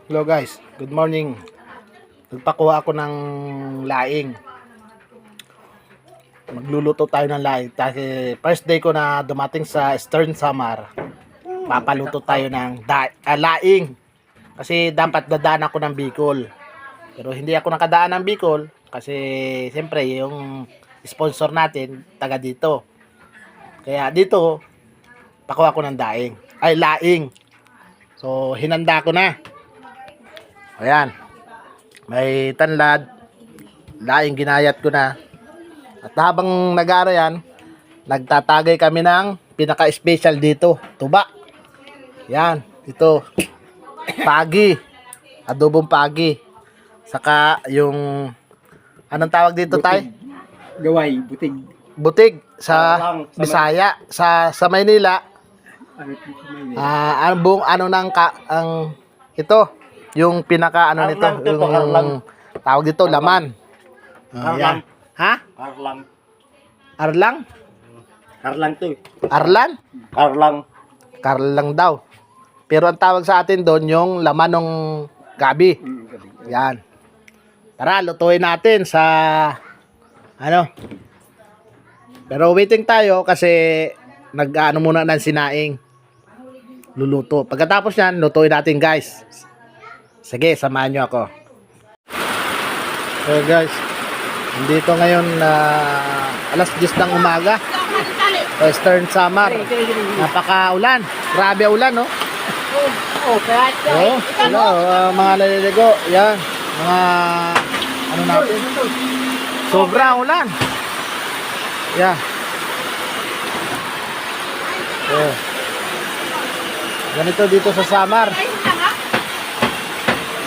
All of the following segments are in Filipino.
Hello guys, good morning. Nagpakuha ako ng laing. Magluluto tayo ng laing. Kasi first day ko na dumating sa Eastern Samar. Papaluto tayo ng laing. Kasi dapat dadaan ako ng Bicol. Pero hindi ako nakadaan ng Bicol. Kasi siyempre yung sponsor natin taga dito. Kaya dito, pakuha ko ng laing. So hinanda ko na. Ayan. May tanlad. Laing ginayat ko na. At habang nag-aaral yan, nagtatagay kami ng pinaka-special dito. Tuba. Yan. Ito. Pagi. Adobong pagi. Saka yung anong tawag dito tay? Gaway, butig. Butig sa Parang sa Bisaya. Sa Maynila. Ano Ano ano nang ang ito yung pinaka ano nito Harlang to, yung harlang. tawag dito laman. Harlang. Yan. Ha? Arlang. Arlang? Arlang to. Arlan? Arlang. Karlang daw. Pero ang tawag sa atin doon yung laman ng gabi. Yan. Tara, lutuin natin sa ano. Pero waiting tayo kasi nag-ano muna ng sinaing. Luluto. Pagkatapos yan, lutuin natin guys. Sige, samahan nyo ako. So guys, nandito ngayon na alas 10 ng umaga. Western Samar. Napaka-ulan. Grabe ulan, no? Oh, mga naliligo. Yan. Mga ano natin. Sobrang ulan. Yan. Oh. Ganito dito sa Samar.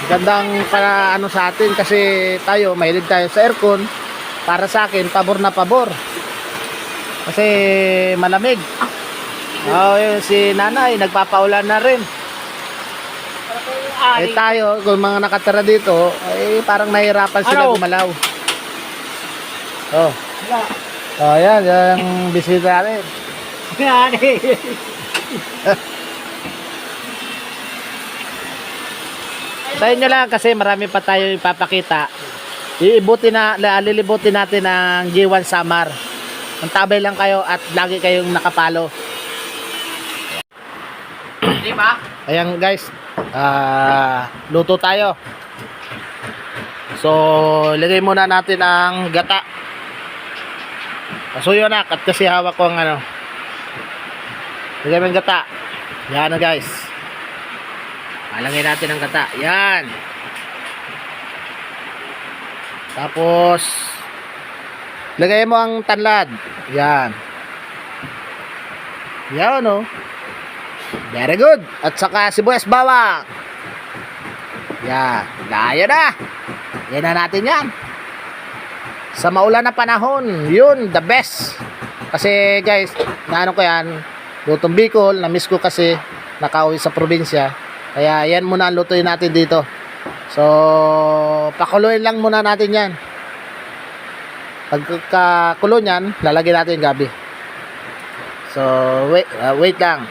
Gandang para ano sa atin kasi tayo, mahilig tayo sa aircon. Para sa akin, pabor na pabor. Kasi malamig. Oh, yun, si nanay, nagpapaulan na rin. Eh tayo, kung mga nakatira dito, eh parang nahihirapan sila gumalaw. Oh. Oh, yan, yung bisita natin. Tayo nyo lang kasi marami pa tayo ipapakita. Lilibutin natin ang G1 Samar. Mantabay lang kayo at lagi kayong nakapalo. Diba? Ayan guys, luto tayo. So, lagay muna natin ang gata. Pasuyo na, at kasi hawak ko ang ano. Lagay mo ang gata. Yan na guys. Alangin natin ang gata. Yan. Tapos lagay mo ang tanlad. Yan. Yan, no. Very good. At saka sibuyas bawang. Yan. Daya na. Yan na natin yan. Sa maulan na panahon, yun, the best. Kasi guys, naano ko yan, lutong Bicol, na-miss ko kasi nakauwi sa probinsya. Kaya yan muna ang lutuin natin dito. So, pakuluin lang muna natin yan. Pagkakulo nyan, lalagyan natin yung gabi. So, wait lang.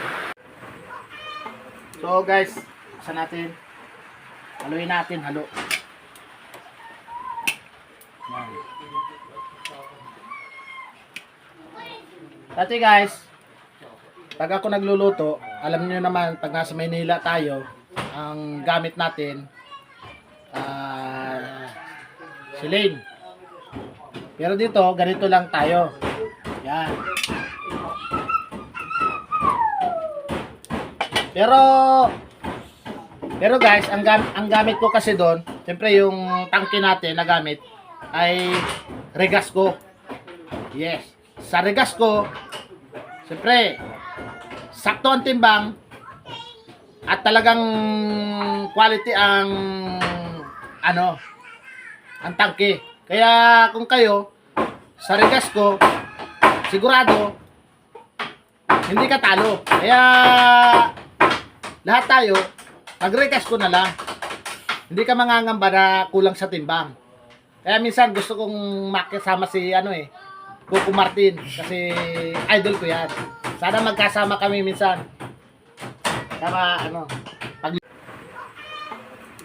So guys, isa natin. Haluin natin, halo. Yan. Dati guys, pag ako nagluluto, alam niyo naman, pag nasa Maynila tayo, ang gamit natin siling. Pero dito, ganito lang tayo. Yan. Pero guys, ang gamit ko kasi doon, siyempre yung tangke natin na gamit ay Regasco. Yes. Sa Regasco, siyempre, sakto ang timbang at talagang quality ang ano, ang tangke. Kaya kung kayo sa Regasco, sigurado hindi ka talo. Kaya lahat tayo mag-Regasco na lang. Hindi ka mangangamba na kulang sa timbang. Kaya minsan gusto kong makasama si Coco Martin kasi idol ko yan. Sana magkasama kami minsan. Tama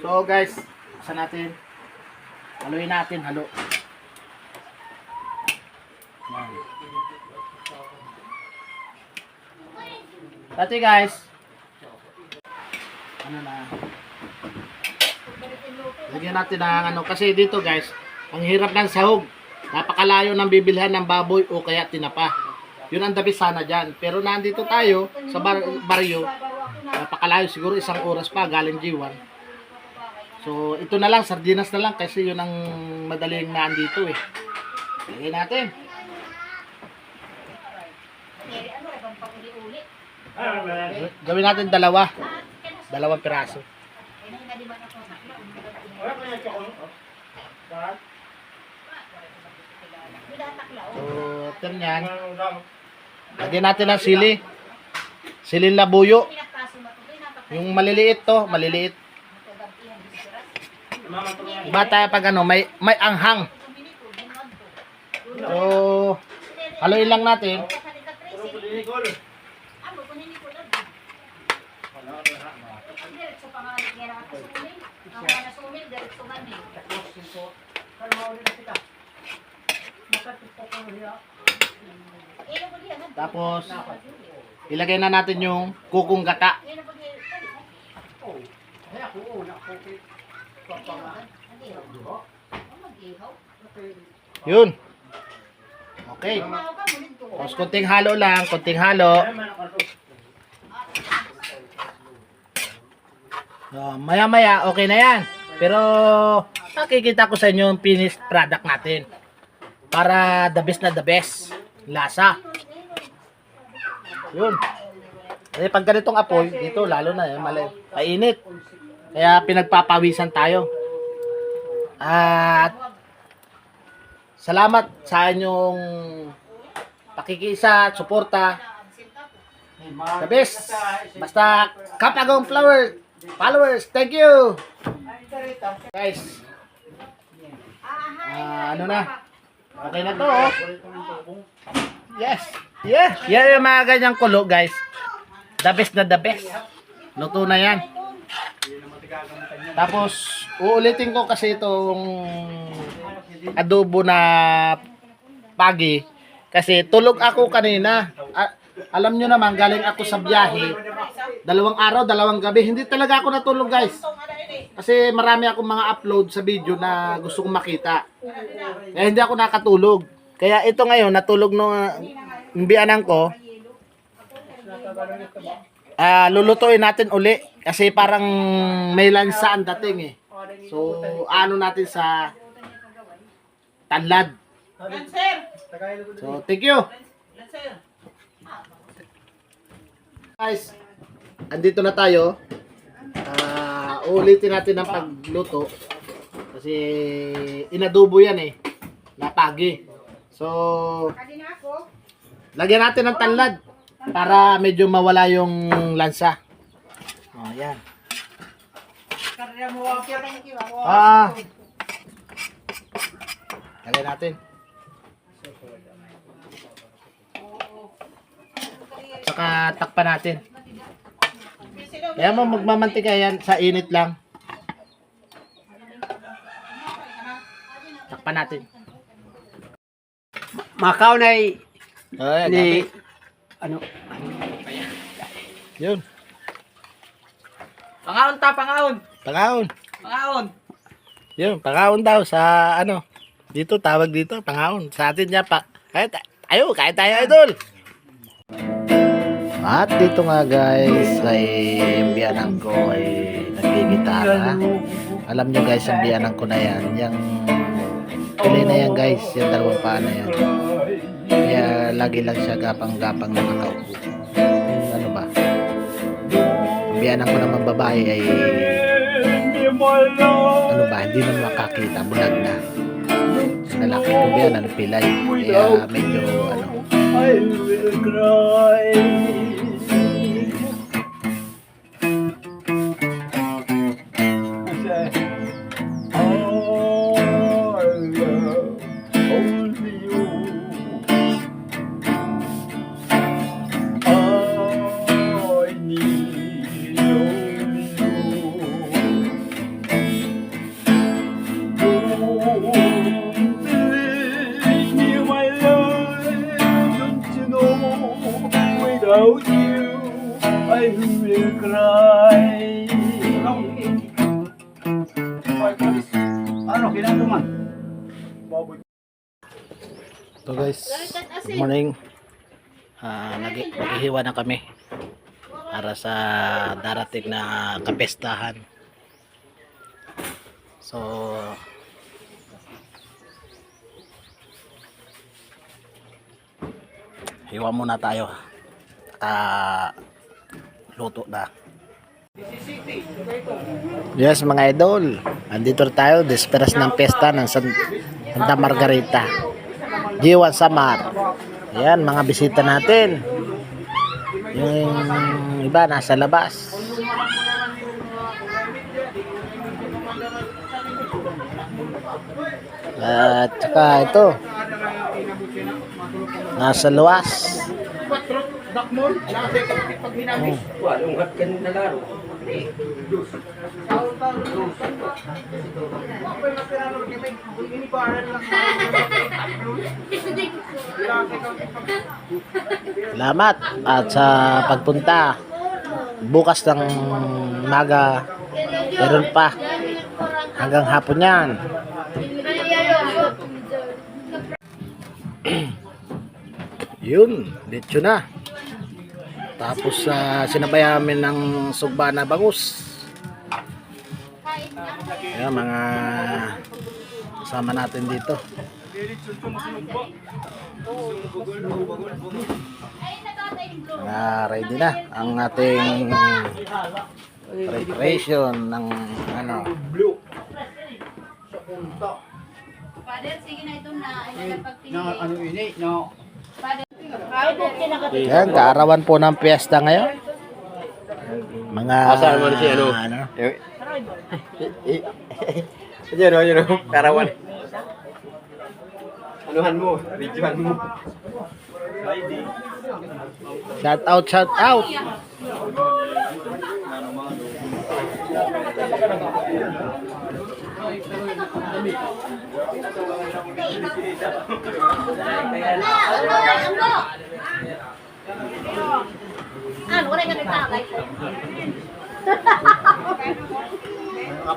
So guys, isa natin. Haluin natin, halo. Yan. Dati guys, ano na, lagyan natin ng ano, kasi dito guys, ang hirap ng sahog. Napakalayo ng bibilhan ng baboy o kaya tinapa. Yun ang dabi sana dyan. Pero nandito tayo sa baryo, napakalayo, siguro 1 oras pa galing G1. So ito na lang, sardinas na lang kasi yun ang madaling nandito eh. Lagyan natin. Gawin natin dalawang piraso. So, turn yan. Lagyan natin ng sili. Siling labuyo. Yung maliliit to, maliliit. Iba tayo pag ano, may anghang. So, haluin lang natin. Tapos, ilagay na natin yung kukong gata. Yun. Okay. Tapos konting halo lang, konting halo. Maya-maya, okay na yan. Pero, nakikita ko sa inyo yung finished product natin. Para the best na the best. Lasa. Yun. Eh, pag ganitong apoy, dito lalo na, mainit. Kaya pinagpapawisan tayo. At, salamat sa inyong pakikisa, suporta. The best. Basta, Kapagong followers, thank you. Guys. Ano na? Okay na to, oh. Yes. Yeah. Yan yung mga ganyang kulo, guys. The best na the best. Luto na yan. Tapos, uulitin ko kasi itong adobo na pagi. Kasi tulog ako kanina. Alam nyo naman, galing ako sa biyahe. 2 araw, 2 gabi. Hindi talaga ako natulog, guys. Kasi marami akong mga upload sa video na gusto kong makita. Kaya hindi ako nakatulog. Kaya ito ngayon, natulog nung biyanan ko. Lulutuin natin uli. Kasi parang may lansa ang dating eh. So, ano natin sa tanlad. So, thank you. Guys, andito na tayo. Ulitin natin ang pagluto. Kasi inadobo yan eh. Napagi. So, lagyan natin ng tanlad para medyo mawala yung lansa. Oh, yan. Lagyan natin. Saka takpan natin. Kaya mo magmamantika yan sa init lang. Takpan natin. Makaw na Ni ano? Yun. Pangaon ta, pangaon. Pangaon. Pangaon. Yun, pangaon daw sa ano. Dito tawag dito, pangaon. Sa atin niya pa. Kahit tayo idol. At dito nga guys, ay yung biyanan ko ay nagigitara. Alam nyo guys, yung biyanan ko na yan. Yung huli na yan guys, yung 2 paa na yan. Kaya lagi lang siya gapang-gapang na nakaupo. Ano ba? Yung biyanan ko naman babae ay ano ba, hindi na makakita, bulag na. Lalaki ko biyanan, pilay. Kaya medyo ano. I will cry. without you, I will cry. Ano, kinatuman? So guys, good morning. Naghihiwa na kami para sa darating na kapestahan. So hiwa muna tayo. Luto na. Yes mga idol, andito tayo desperas ng pesta ng Santa Margarita, G1 Samar. Ayan mga bisita natin, yung iba nasa labas. At saka ito nasa luwas. Salamat at sa pagpunta. Bukas ng maga meron pa hanggang hapon yan. Yun, dito na. Tapos sinabayan namin ng sugba na bangus. Ayan, mga kasama natin dito. Ready na ang ating preparation ng ano. Father, sige na ito na Ano ini? No. Yan, kaarawan po ng piyesta ngayon. Mga Asahan mo na siya, ano? Yun, karawan. Anuhan mo, videohan mo. Shout out, shout out.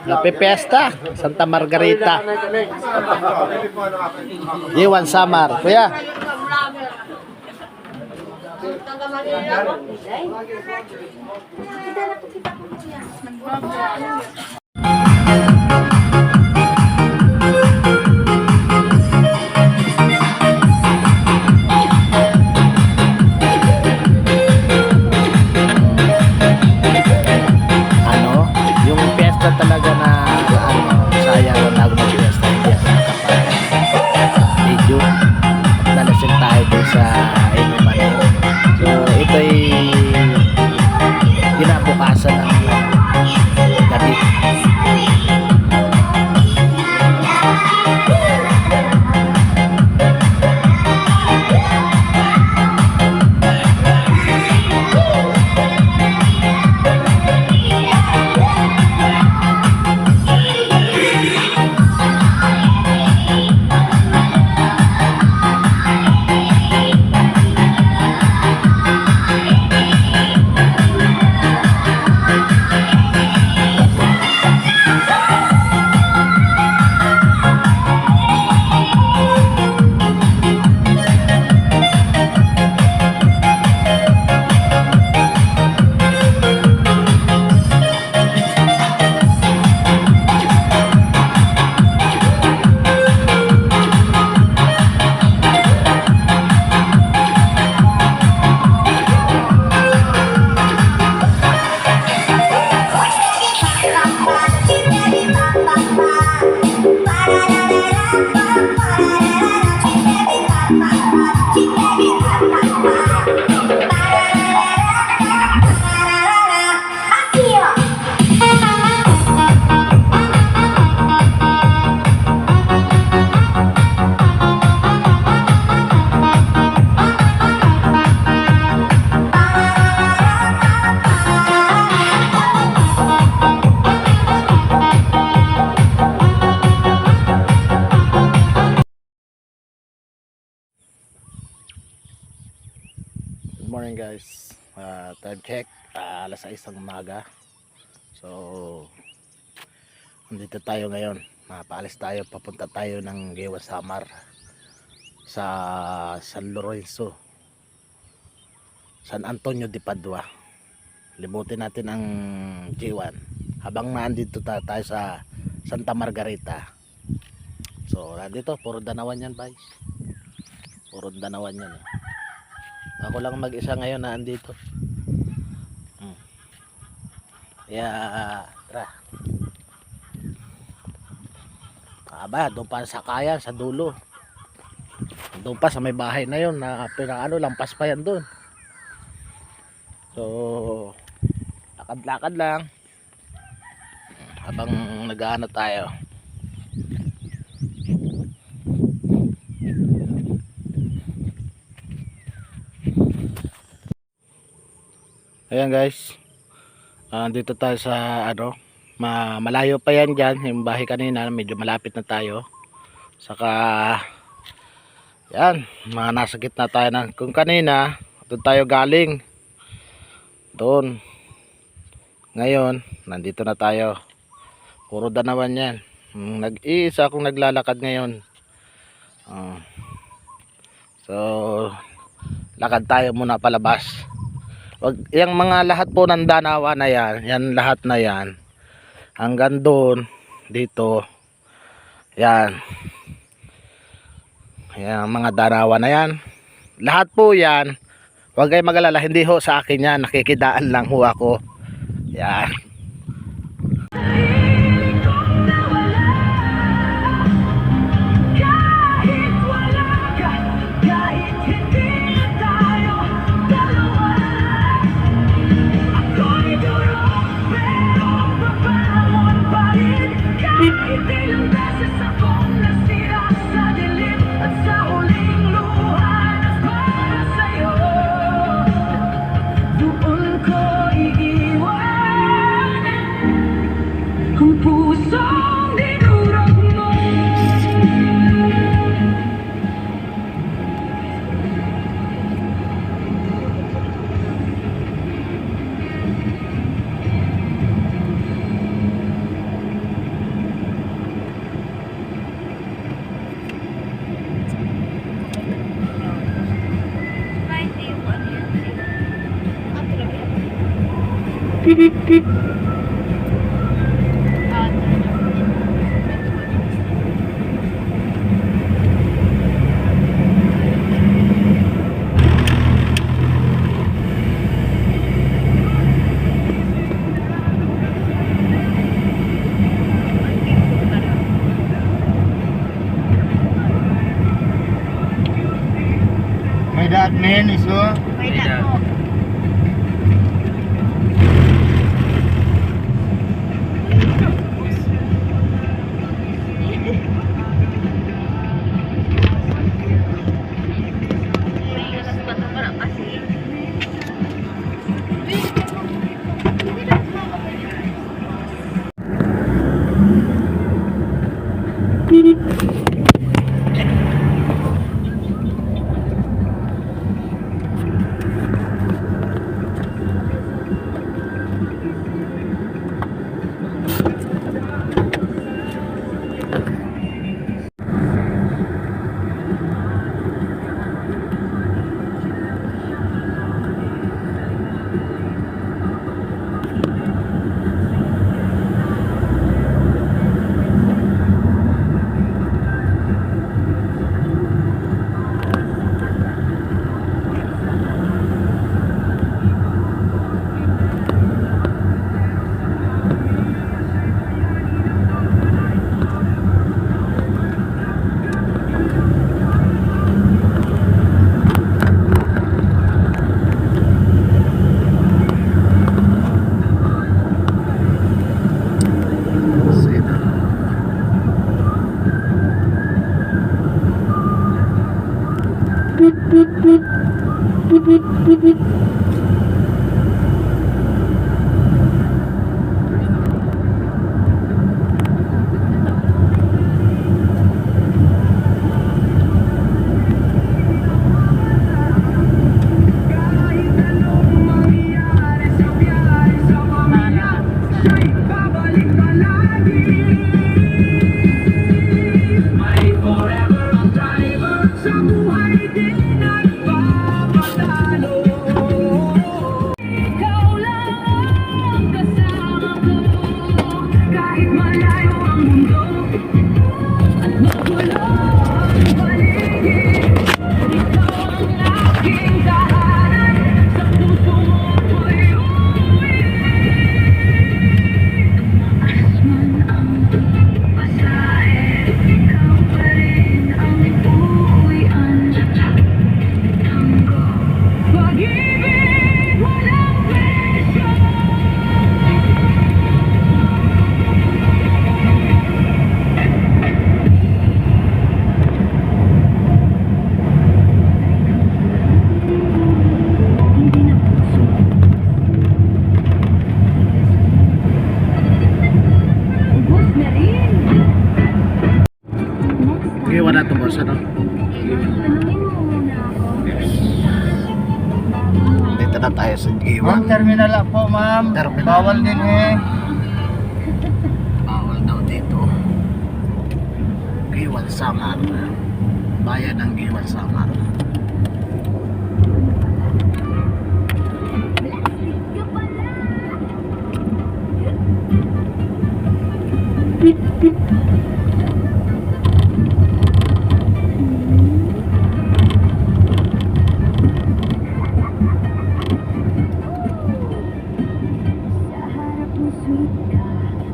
Happy Fiesta, Santa Margarita, G1 Samar. Kuya, yung piyesta talaga na sayang na mag-piyesta. Hindi ako nakapag-video. Nalasin tayo dun sa inuman. So, ito'y ginabukasan ng gabi. Good morning guys. Time check, alas 6 ng umaga. So, nandito tayo ngayon. Paalis tayo, papunta tayo ng Gewa Samar sa San Lorenzo, San Antonio de Padua. Libutin natin ang G1 habang nandito tayo sa Santa Margarita. So, nandito, puro danawan yan, guys. Puro danawan yan. Ako lang mag-isa ngayon na andito. Kaya, tara. Aba, doon pa sa kaya, sa dulo. Doon pa sa may bahay na yun, na pinakaano, lampas pa yan doon. So, lakad-lakad lang. Habang nag-ano tayo. Ayan guys, dito tayo sa ano, malayo pa yan dyan, yung bahay kanina, medyo malapit na tayo. Saka, yan, mga nasa gitna tayo na. Kung kanina, doon tayo galing. Doon. Ngayon, nandito na tayo. Puro danawan yan. Nag-iisa akong naglalakad ngayon. So, lakad tayo muna palabas. Yung mga lahat po ng danawa na yan, yan lahat na yan, hanggang doon, dito, yan, yan mga danawa na yan, lahat po yan, huwag kayo mag-alala, hindi ho sa akin yan, nakikidaan lang ho ako, yan. May dad man, iso. May na po. Ikaw lang ang kasama ko, kahit malayo ang mundo at magulo ang paligid. Ikaw ang aking tahanan, sa puso mo ako'y uuwi. Asman ang pasahe, ikaw pa rin ang uuwian. Tango, pag-ibig walang presyo. Hindi na puso. Ubus na rin. Next Giwan na ito boss, ano? tanungin mo muna ako. Dito na tayo sa Giwan. Ma'am, terminal lang po, ma'am. Terminal. Bawal din eh. Bawal daw dito. Giwan Samar. Bayan ng Giwan Samar. Sa harap mo sweet ka,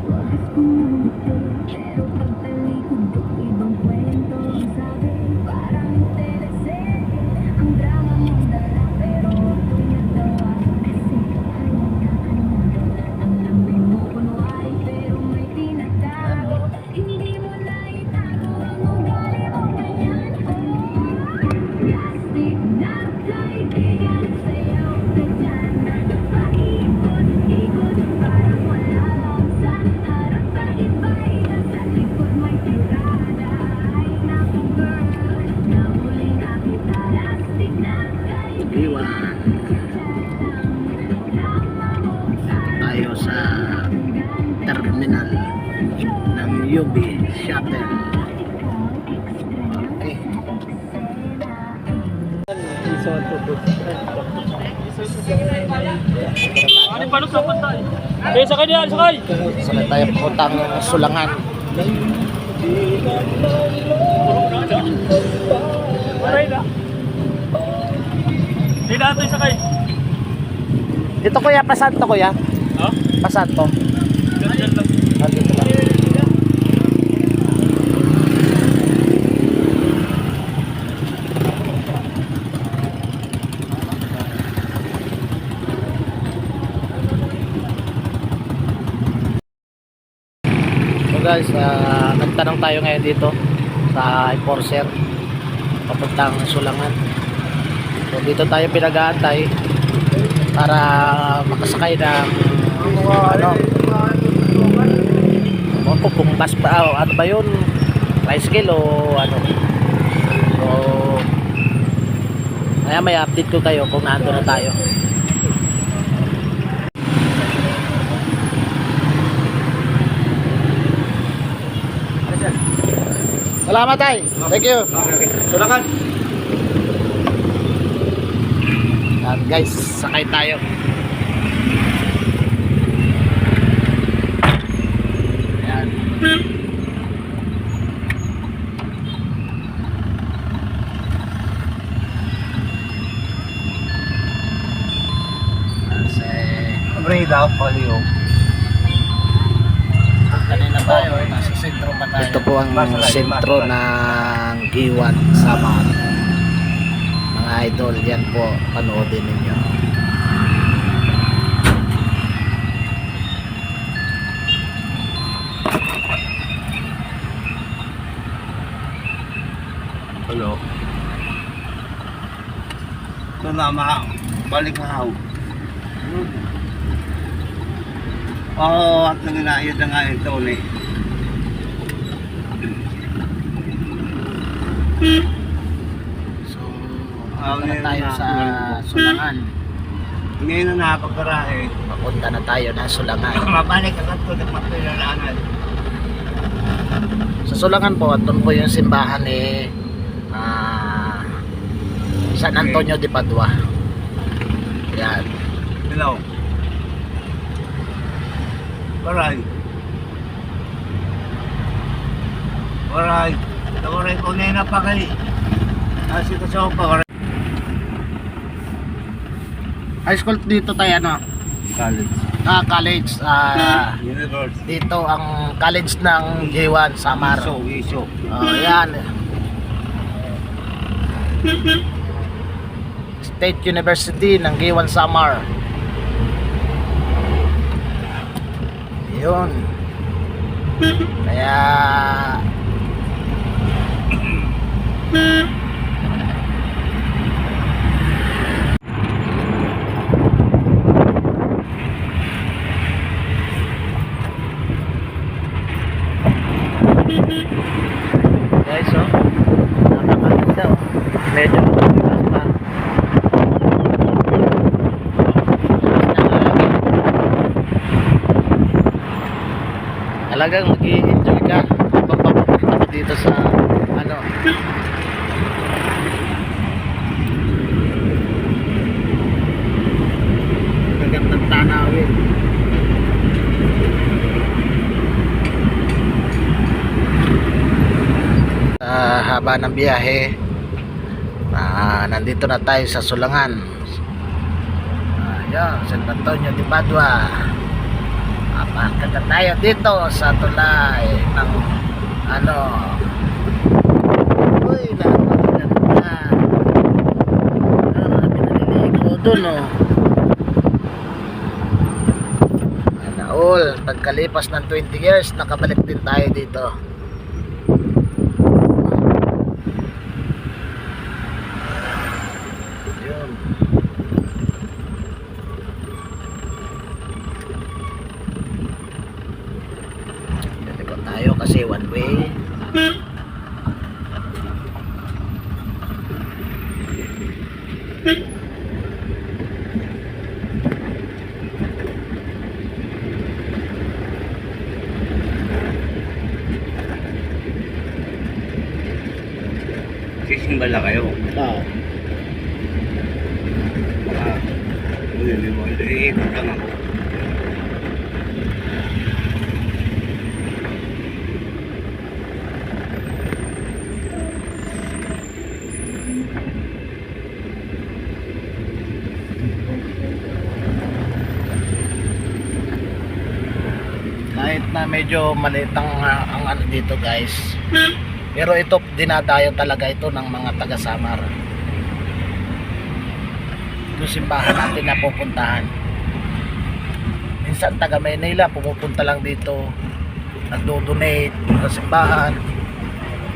wagas kumuti. Pero pagtalikod ko, ibang kwento ang sabi. Parang teleserye, ang drama mong dala. Pero ako'y natawa kasi hanyang kakalimutan. Ang lambing mo kunwari pero may tinatago. Hindi mo na itago ang ugali mo ganyan. Plastic na kaibigan sa'yo ka dyan. Paikot-ikot parang wala lang sa harap. Kahit ba'y nasa likod may tirada. Ay naku girl, nahuli na kita. Plastic na kaibigan Giwan. Tayo sa terminal ng UB Shuttle. Okay. Ano pa sa pantay? Eh, sakay diyan, sakay! Saan tayo putang Sulangan. Aray na. Hindi natin sakay. Dito kuya, pasanto kuya. Ha? Pasanto. Diyan lang. Dito lang. So guys, nagtanong tayo ngayon dito sa enforcer papuntang Sulangan. So dito tayo pinag-aantay para makasakay ng ano o kung bus pa ano ba yun, tricycle o ano. So may update ko kayo kung nando na tayo. Salamat tay. Thank you. Sulangan. Yan guys, sakay tayo. Yan. Kasi Breda, Palio. kanina tayo nasa sentro pa tayo. Ito po ang sentro ng Giwan Samar. Mga idol, yan po, panoodin ninyo. Hello. Ito na, balik na ako. Oo, at nanginayod na nga ito ulit. So, Ah, punta na tayo ngayon sa na- Sulangan. Ngayon na napagkarahe. Papunta na tayo ng Sulangan. Mabalik agad ko ng mapilalanan. Sa Sulangan po, doon po yung simbahan ni San Antonio de Padua. Yan. Hello. Waray. Waray. Waray ko na pa kay. Kasi ko sa pa waray. High school dito tayo ano? College. College. University. Dito ang college ng G1 Samar. Iso. Yan. State University ng G1 Samar. Yun. Kaya guys, oh, napakaganda, oh. Medyo mataas pa. Talagang mag-i-enjoy ka habang papunta ka dito sa ano. Magandang tanawin. Haba ng biyahe, nandito na tayo sa Sulangan. Ayan, San Antonio de Padua. Apakita tayo dito sa tulay ng ano. Uy, napakaganda. Pinaliligo dun, oh. All, pagkalipas ng 20 years, nakabalik din tayo dito. Tayo kasi one way. Sisimba lang kayo. Baka, ikot lang ako. Kahit na medyo maliit ang ano dito guys, pero ito dinadayo talaga ito ng mga taga Samar. Ito simbahan natin na pupuntahan. Minsan taga Maynila pumupunta lang dito, nagdo-donate sa simbahan.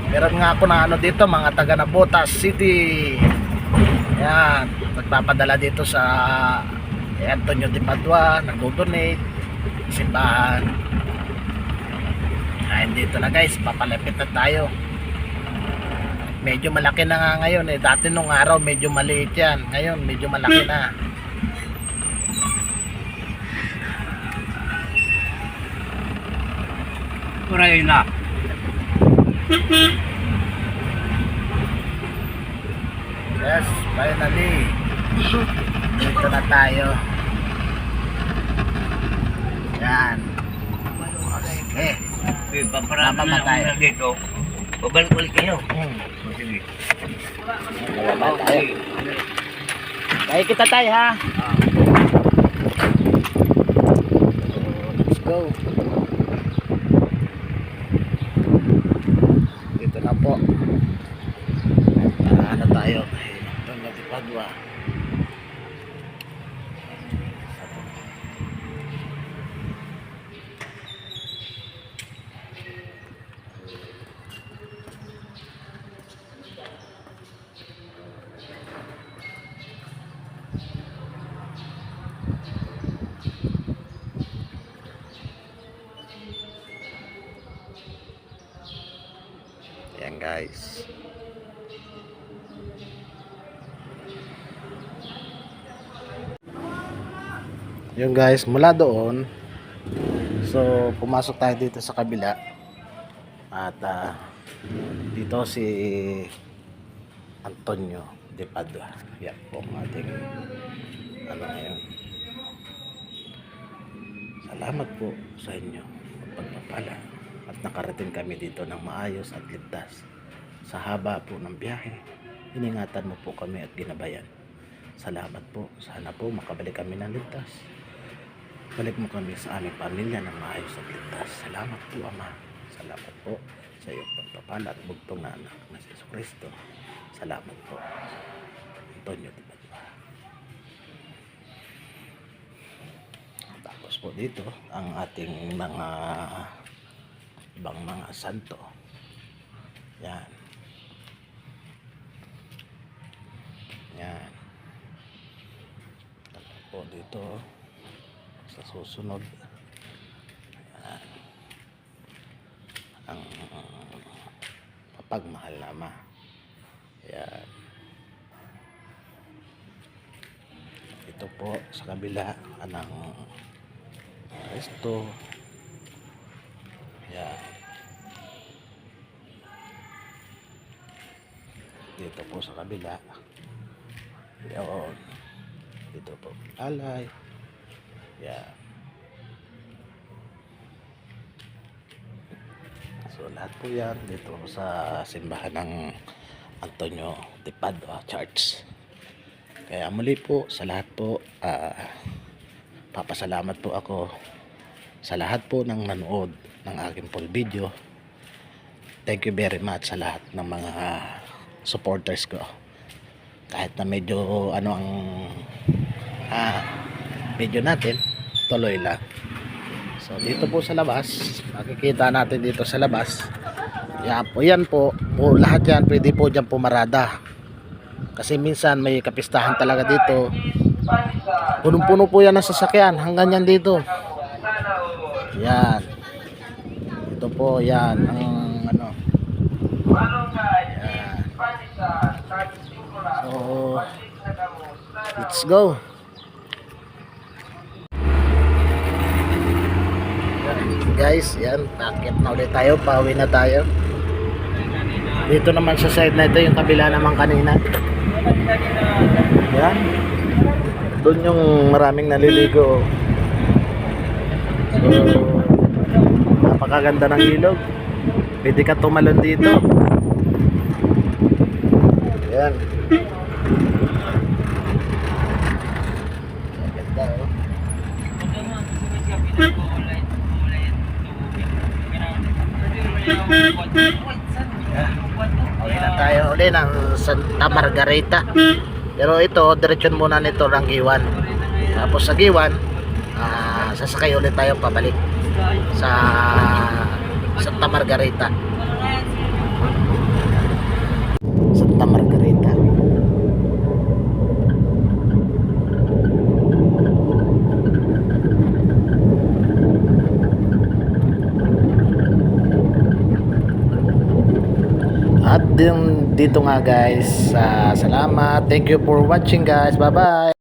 Meron nga ako na ano dito, mga taga Navotas City. Yan, nagpapadala dito sa Antonio de Padua, nagdo-donate simbahan. Ay, dito na guys, papalapit na tayo. Medyo malaki na nga ngayon eh. Dati nung araw medyo maliit yan. Ngayon medyo malaki na. Waray na. Yes, finally. Dito na tayo. Yan. Okay. Paparama Tama na tayo. tayo dito. Babalik-balik kayo. Sige. Bababa tayo. Tayo kita tayo ha. Let's go. Dito na po. Ano tayo? Ito na di Padua. Ayan guys. Yung guys, mula doon, so pumasok tayo dito sa kabila. At dito si Antonio de Padua. Yan po ang ating ano ngayon. Salamat po sa inyo at pagpapala at nakarating kami dito ng maayos at ligtas. Sa haba po ng biyahe, iningatan mo po kami at ginabayan. Salamat po. Sana po makabalik kami ng ligtas. Balik mo kami sa aming pamilya ng maayos at ligtas. Salamat po, Ama. Salamat po sa iyong pagpapala at bugtong na anak na si Jesucristo. Salamat po. Antonio de Padua. Tapos po dito ang ating mga ibang mga santo. Yan. Yan. Tapos po dito sa susunod. Yan. Ang papagmahal na Ama. Yan. Ito po sa kabila ng Kristo. Yan. Dito po sa kabila. Yan. Dito po alay. Yan. So lahat po yan dito sa simbahan ng Antonio de Padua Church. Kaya muli po sa lahat po, papasalamat po ako sa lahat po ng nanood ng aking full video. Thank you very much sa lahat ng mga supporters ko. Kahit na medyo ano ang video natin, tuloy lang. So dito po sa labas, makikita natin dito sa labas. Yan po, lahat yan pwede po dyan pumarada. Kasi minsan may kapistahan talaga dito. Punong-puno po yan ng sasakyan hanggang yan dito. Yan. Ito po yan ang ano. Yan. So let's go. Guys, yan, takip na ulit tayo, pauwi na tayo. Dito naman sa side na ito, yung kabila naman kanina. Yan. Doon yung maraming naliligo. So, napakaganda ng ilog. Pwede ka tumalon dito. Yan. Maganda, oh. Uwi na tayo uli ng Santa Margarita. Pero ito, diretsyon muna nito ng Giwan. Tapos sa Giwan, sasakay ulit tayo pabalik sa Santa Margarita. Santa Margarita. At dito nga guys, salamat. Thank you for watching guys. Bye bye.